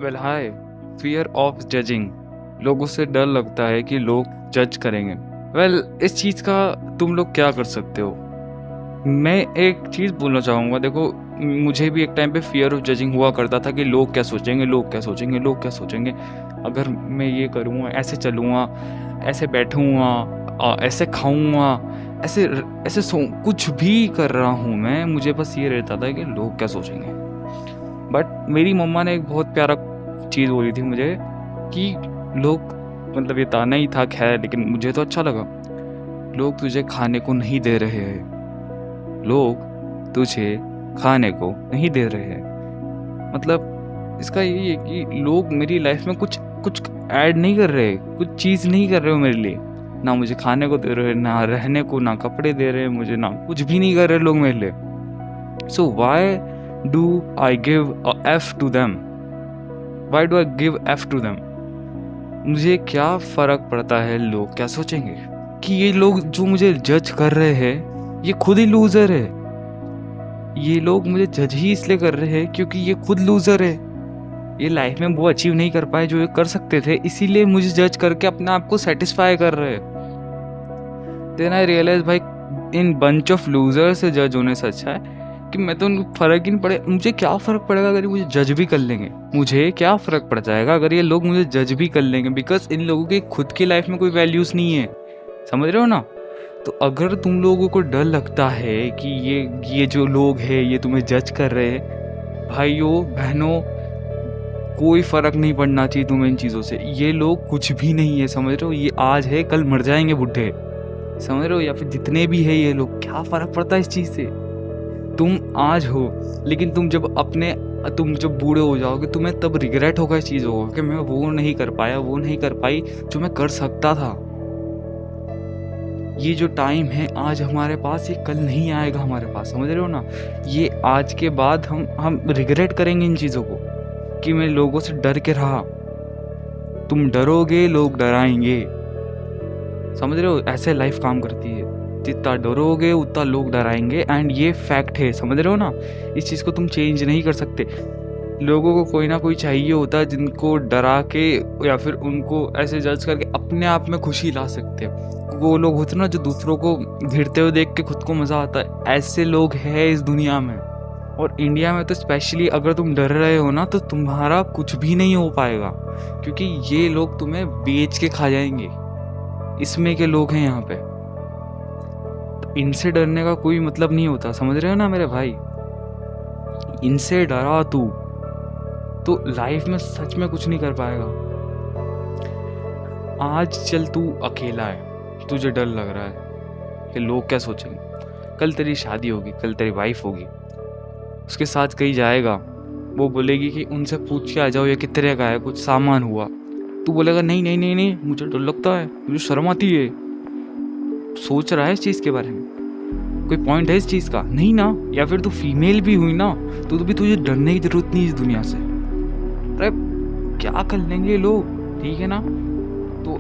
Well hi. Fear of judging, लोगों से डर लगता है कि लोग जज करेंगे। वेल इस चीज़ का तुम लोग क्या कर सकते हो? मैं एक चीज़ बोलना चाहूँगा, देखो मुझे भी एक टाइम पे फियर ऑफ जजिंग हुआ करता था कि लोग क्या सोचेंगे, लोग क्या सोचेंगे, लोग क्या सोचेंगे। अगर मैं ये करूँगा, ऐसे चलूँगा, ऐसे बैठूँगा, ऐसे खाऊँगा, ऐसे ऐसे कुछ भी कर रहा हूँ मैं, मुझे बस ये रहता था कि लोग क्या सोचेंगे। बट मेरी मम्मा ने एक बहुत प्यारा चीज़ बोली थी मुझे कि लोग, मतलब ये ताना ही था खैर, लेकिन मुझे तो अच्छा लगा। लोग तुझे खाने को नहीं दे रहे हैं, लोग तुझे खाने को नहीं दे रहे हैं। मतलब इसका यही है कि लोग मेरी लाइफ में कुछ कुछ ऐड नहीं कर रहे, कुछ चीज़ नहीं कर रहे हो मेरे लिए। ना मुझे खाने को दे रहे, ना रहने को, ना कपड़े दे रहे मुझे, ना कुछ भी नहीं कर रहे लोग मेरे लिए। सो Y do I give a F to them? Why do I give F to them? मुझे क्या फ़र्क पड़ता है लोग क्या सोचेंगे। कि ये लोग जो मुझे जज कर रहे हैं ये खुद ही लूज़र है। ये लोग मुझे जज ही इसलिए कर रहे हैं क्योंकि ये खुद लूज़र है। ये लाइफ में वो अचीव नहीं कर पाए जो ये कर सकते थे, इसीलिए मुझे जज करके अपने आप को सेटिस्फाई कर रहे हैं। देन आई रियलाइज भाई, इन बंच ऑफ लूज़र से जज होने से अच्छा है कि मैं तो उनको फ़र्क ही नहीं पड़े। मुझे क्या फ़र्क पड़ेगा अगर ये मुझे जज भी कर लेंगे? मुझे क्या फ़र्क पड़ जाएगा अगर ये लोग मुझे जज भी कर लेंगे? बिकॉज इन लोगों की खुद की लाइफ में कोई वैल्यूज़ नहीं है, समझ रहे हो ना? तो अगर तुम लोगों को डर लगता है कि ये जो लोग हैं ये तुम्हें जज कर रहे हैं, भाइयों बहनों, कोई फ़र्क नहीं पड़ना चाहिए तुम्हें इन चीज़ों से। ये लोग कुछ भी नहीं है, समझ रहे हो? ये आज है कल मर जाएंगे बुढ़े, समझ रहे हो? या फिर जितने भी है ये लोग, क्या फ़र्क पड़ता है इस चीज़ से? तुम आज हो, लेकिन तुम जब बूढ़े हो जाओगे तुम्हें तब रिग्रेट होगा इस चीज़ होगा कि मैं वो नहीं कर पाया, वो नहीं कर पाई जो मैं कर सकता था। ये जो टाइम है आज हमारे पास, ये कल नहीं आएगा हमारे पास, समझ रहे हो ना? ये आज के बाद हम रिग्रेट करेंगे इन चीज़ों को कि मैं लोगों से डर के रहा। तुम डरोगे लोग डराएंगे, समझ रहे हो? ऐसे लाइफ काम करती है, जितना डरोगे उतना लोग डराएंगे। एंड ये फैक्ट है, समझ रहे हो ना? इस चीज़ को तुम चेंज नहीं कर सकते। लोगों को कोई ना कोई चाहिए होता है जिनको डरा के या फिर उनको ऐसे जज करके अपने आप में खुशी ला सकते हैं। वो लोग होते ना जो दूसरों को भिड़ते हुए देख के खुद को मज़ा आता है, ऐसे लोग हैं इस दुनिया में। और इंडिया में तो स्पेशली अगर तुम डर रहे हो ना तो तुम्हारा कुछ भी नहीं हो पाएगा, क्योंकि ये लोग तुम्हें बेच के खा जाएंगे। इसमें के लोग हैं यहाँ पे, तो इनसे डरने का कोई मतलब नहीं होता, समझ रहे हो ना मेरे भाई? इनसे डरा तू तो लाइफ में सच में कुछ नहीं कर पाएगा। आज चल तू अकेला है, तुझे डर लग रहा है कि लोग क्या सोचेंगे। कल तेरी शादी होगी, कल तेरी वाइफ होगी, उसके साथ कहीं जाएगा, वो बोलेगी कि उनसे पूछ के आ जाओ ये कितने का है, कुछ सामान हुआ। तू बोलेगा नहीं नहीं नहीं नहीं, मुझे डर लगता है, मुझे शर्म आती है। सोच रहा है इस चीज़ के बारे में? कोई पॉइंट है इस चीज़ का? नहीं ना। या फिर तू फीमेल भी हुई ना तो भी तुझे डरने की ज़रूरत नहीं इस दुनिया से। अरे क्या कर लेंगे लोग, ठीक है ना? तो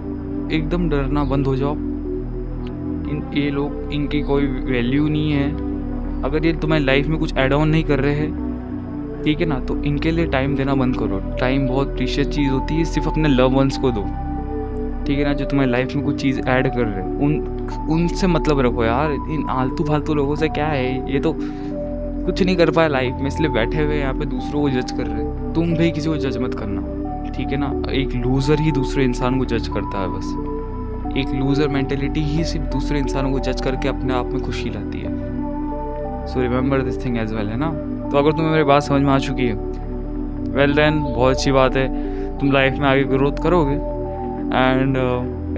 एकदम डरना बंद हो जाओ। ये लोग, इनकी कोई वैल्यू नहीं है। अगर ये तुम्हारी लाइफ में कुछ ऐड ऑन नहीं कर रहे हैं, ठीक है ना, तो इनके लिए टाइम देना बंद करो। टाइम बहुत प्रीशियस चीज़ होती है, सिर्फ अपने लव वंस को दो, ठीक है ना? जो तुम्हारी लाइफ में कुछ चीज़ ऐड कर रहे हैं उनसे मतलब रखो यार। इन आलतू फालतू लोगों से क्या है, ये तो कुछ नहीं कर पाए लाइफ में, इसलिए बैठे हुए यहाँ पे दूसरों को जज कर रहे हैं। तुम भी किसी को जज मत करना, ठीक है ना? एक लूज़र ही दूसरे इंसान को जज करता है बस। एक लूज़र मेंटेलिटी ही सिर्फ दूसरे इंसानों को जज करके अपने आप में खुशी लाती है। So remember this thing as well, है ना? तो अगर तुम्हें मेरी बात समझ में आ चुकी है, वेल देन बहुत अच्छी बात है, तुम लाइफ में आगे ग्रोथ करोगे। एंड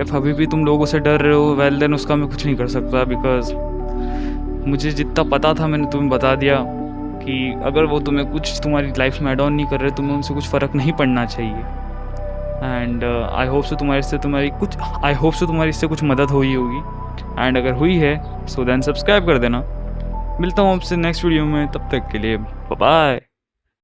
इफ अभी भी तुम लोगों से डर रहे हो, वेल देन उसका मैं कुछ नहीं कर सकता, बिकॉज मुझे जितना पता था मैंने तुम्हें बता दिया कि अगर वो तुम्हें कुछ तुम्हारी लाइफ में एड ऑन नहीं कर रहे, तुम्हें उनसे कुछ फ़र्क नहीं पड़ना चाहिए। एंड आई होप सो तुम्हारी इससे कुछ मदद हुई होगी। एंड अगर हुई है सो देन सब्सक्राइब कर देना। मिलता हूँ आपसे नेक्स्ट वीडियो में, तब तक के लिए बाय बाय।